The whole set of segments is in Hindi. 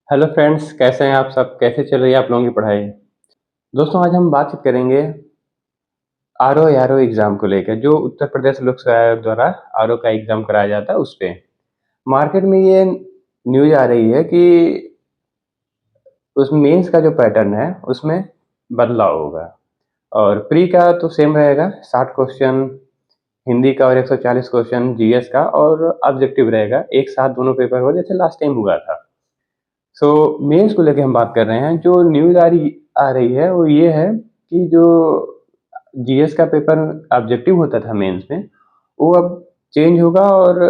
हेलो फ्रेंड्स, कैसे हैं आप सब? कैसे चल रही है आप लोगों की पढ़ाई? दोस्तों, आज हम बातचीत करेंगे आरओ आरओ एग्ज़ाम को लेकर, जो उत्तर प्रदेश लोक सेवा आयोग द्वारा आरओ का एग्ज़ाम कराया जाता है, उस पे। मार्केट में ये न्यूज़ आ रही है कि उस मेंस का जो पैटर्न है, उसमें बदलाव होगा और प्री का तो सेम रहेगा, 60 क्वेश्चन हिंदी का और 140 क्वेश्चन जीएस का, और ऑब्जेक्टिव रहेगा, एक साथ दोनों पेपर हो जैसे लास्ट टाइम हुआ था। सो मेंस को लेके हम बात कर रहे हैं। जो न्यूज़ आ रही है वो ये है कि जो जीएस का पेपर ऑब्जेक्टिव होता था मेंस में, वो अब चेंज होगा और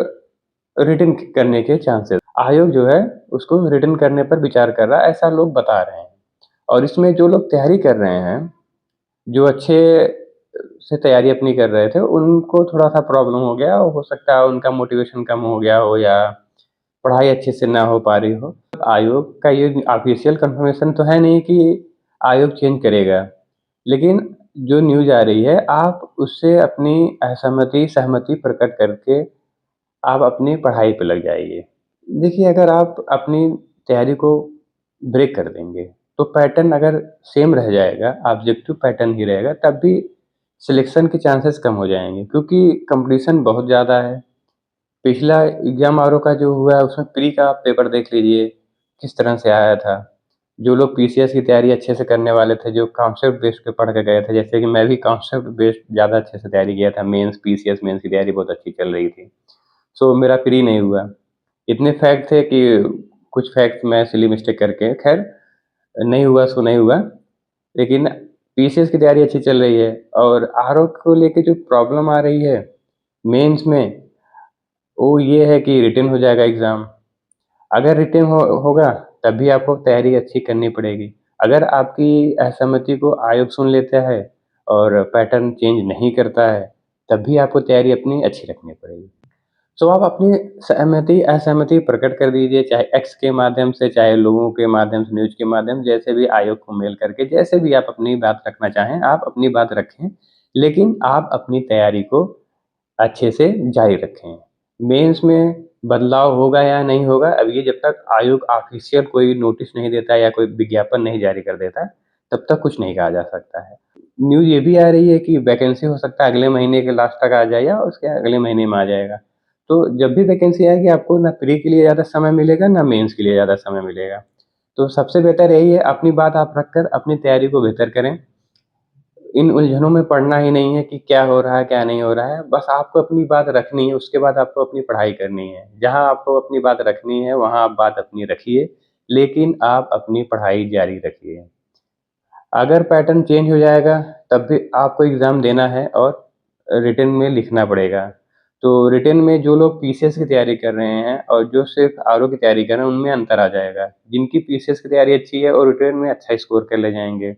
रिटन करने के चांसेस, आयोग जो है उसको रिटन करने पर विचार कर रहा है, ऐसा लोग बता रहे हैं। और इसमें जो लोग तैयारी कर रहे हैं, जो अच्छे से तैयारी अपनी कर रहे थे, उनको थोड़ा सा प्रॉब्लम हो गया, हो सकता है उनका मोटिवेशन कम हो गया हो या पढ़ाई अच्छे से ना हो पा रही हो। आयोग का ये ऑफिशियल कंफर्मेशन तो है नहीं कि आयोग चेंज करेगा, लेकिन जो न्यूज़ आ रही है, आप उससे अपनी असहमति सहमति प्रकट करके आप अपनी पढ़ाई पे लग जाइए। देखिए, अगर आप अपनी तैयारी को ब्रेक कर देंगे, तो पैटर्न अगर सेम रह जाएगा, ऑब्जेक्टिव पैटर्न ही रहेगा, तब भी सिलेक्शन के चांसेस कम हो जाएँगे, क्योंकि कॉम्पिटिशन बहुत ज़्यादा है। पिछला एग्ज़ाम आरओ का जो हुआ है, उसमें प्री का आप पेपर देख लीजिए, किस तरह से आया था। जो लोग पीसीएस की तैयारी अच्छे से करने वाले थे, जो कॉन्सेप्ट बेस्ड पे पढ़ के गए थे, जैसे कि मैं भी कॉन्सेप्ट बेस्ड ज़्यादा अच्छे से तैयारी किया था, मेंस पीसीएस मेंस की तैयारी बहुत अच्छी चल रही थी। सो मेरा प्री नहीं हुआ। इतने फैक्ट थे कि कुछ फैक्ट मैं सिली मिस्टेक करके, खैर नहीं हुआ सो नहीं हुआ, लेकिन पीसीएस की तैयारी अच्छी चल रही है। और आरओ को लेके जो प्रॉब्लम आ रही है मेंस में, वो ये है कि रिटन हो जाएगा एग्ज़ाम। अगर रिटन होगा, तब भी आपको तैयारी अच्छी करनी पड़ेगी। अगर आपकी असहमति को आयोग सुन लेता है और पैटर्न चेंज नहीं करता है, तब भी आपको तैयारी अपनी अच्छी रखनी पड़ेगी। सो आप अपनी सहमति असहमति प्रकट कर दीजिए, चाहे एक्स के माध्यम से, चाहे लोगों के माध्यम से, न्यूज़ के माध्यम से, जैसे भी आयोग को मेल करके, जैसे भी आप अपनी बात रखना चाहें, आप अपनी बात रखें। लेकिन आप अपनी तैयारी को अच्छे से जारी रखें। मेंस में बदलाव होगा या नहीं होगा, अब ये जब तक आयोग ऑफ़िशियल कोई नोटिस नहीं देता या कोई विज्ञापन नहीं जारी कर देता, तब तक कुछ नहीं कहा जा सकता है। न्यूज़ ये भी आ रही है कि वैकेंसी हो सकता है अगले महीने के लास्ट तक आ जाए या उसके अगले महीने में आ जाएगा। तो जब भी वैकेंसी आएगी, आपको ना प्री के लिए ज़्यादा समय मिलेगा, ना मेंस के लिए ज़्यादा समय मिलेगा। तो सबसे बेहतर यही है, अपनी बात आप रखकर अपनी तैयारी को बेहतर करें। इन उलझनों में पड़ना ही नहीं है कि क्या हो रहा है, क्या नहीं हो रहा है। बस आपको अपनी बात रखनी है, उसके बाद आपको अपनी पढ़ाई करनी है। जहाँ आपको अपनी बात रखनी है, वहाँ आप बात अपनी रखिए, लेकिन आप अपनी पढ़ाई जारी रखिए। अगर पैटर्न चेंज हो जाएगा, तब भी आपको एग्ज़ाम देना है और रिटन में लिखना पड़ेगा। तो रिटन में जो लोग पीसीएस की तैयारी कर रहे हैं और जो सिर्फ़ आरओ की तैयारी कर रहे हैं, उनमें अंतर आ जाएगा। जिनकी पीसीएस की तैयारी अच्छी है, वो रिटन में अच्छा स्कोर कर ले जाएँगे।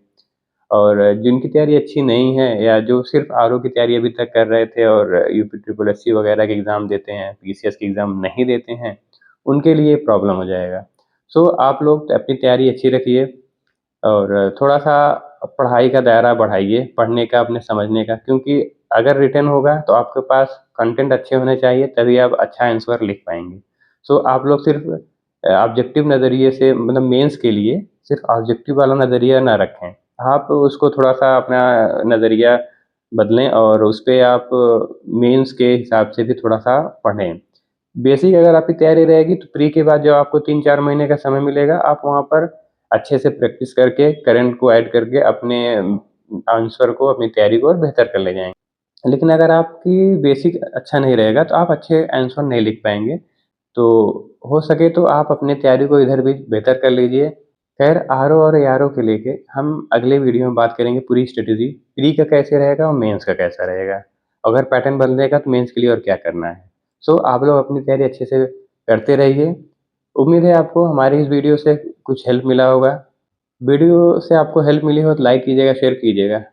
और जिनकी तैयारी अच्छी नहीं है या जो सिर्फ़ आरओ की तैयारी अभी तक कर रहे थे और यूपी ट्रिपल एससी वगैरह के एग्ज़ाम देते हैं, पीसीएस के एग्ज़ाम नहीं देते हैं, उनके लिए प्रॉब्लम हो जाएगा। सो आप लोग अपनी तैयारी अच्छी रखिए और थोड़ा-सा पढ़ाई का दायरा बढ़ाइए, पढ़ने का, अपने समझने का, क्योंकि अगर रिटन होगा तो आपके पास कंटेंट अच्छे होने चाहिए, तभी आप अच्छा आंसर लिख पाएँगे। सो आप लोग सिर्फ़ ऑब्जेक्टिव नज़रिए से, मतलब मेंस के लिए सिर्फ़ ऑब्जेक्टिव वाला नज़रिया ना रखें। आप उसको थोड़ा-सा अपना नज़रिया बदलें और उसपे आप मेंस के हिसाब से भी थोड़ा-सा पढ़ें। बेसिक अगर आपकी तैयारी रहेगी, तो प्री के बाद जो आपको 3-4 महीने का समय मिलेगा, आप वहाँ पर अच्छे से प्रैक्टिस करके, करंट को ऐड करके अपने आंसर को, अपनी तैयारी को और बेहतर कर ले जाएँगे। लेकिन अगर आपकी बेसिक अच्छा नहीं रहेगा, तो आप अच्छे आंसर नहीं लिख पाएँगे। तो हो सके तो आप अपनी तैयारी को इधर भी बेहतर कर लीजिए। खैर, आरओ और एआरओ के लेके हम अगले वीडियो में बात करेंगे, पूरी स्ट्रैटेजी, प्री का कैसे रहेगा और मेंस का कैसा रहेगा। अगर पैटर्न बदलेगा तो मेंस के लिए और क्या करना है। सो आप लोग अपनी तैयारी अच्छे से करते रहिए। उम्मीद है आपको हमारी इस वीडियो से कुछ हेल्प मिला होगा। वीडियो से आपको हेल्प मिली हो तो लाइक कीजिएगा, शेयर कीजिएगा।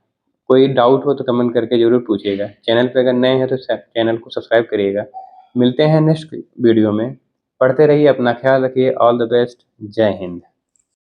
कोई डाउट हो तो कमेंट करके ज़रूर पूछिएगा। चैनल पे अगर नए हैं तो चैनल को सब्सक्राइब करिएगा। मिलते हैं नेक्स्ट वीडियो में। पढ़ते रहिए, अपना ख्याल रखिए। All the best. जय हिंद।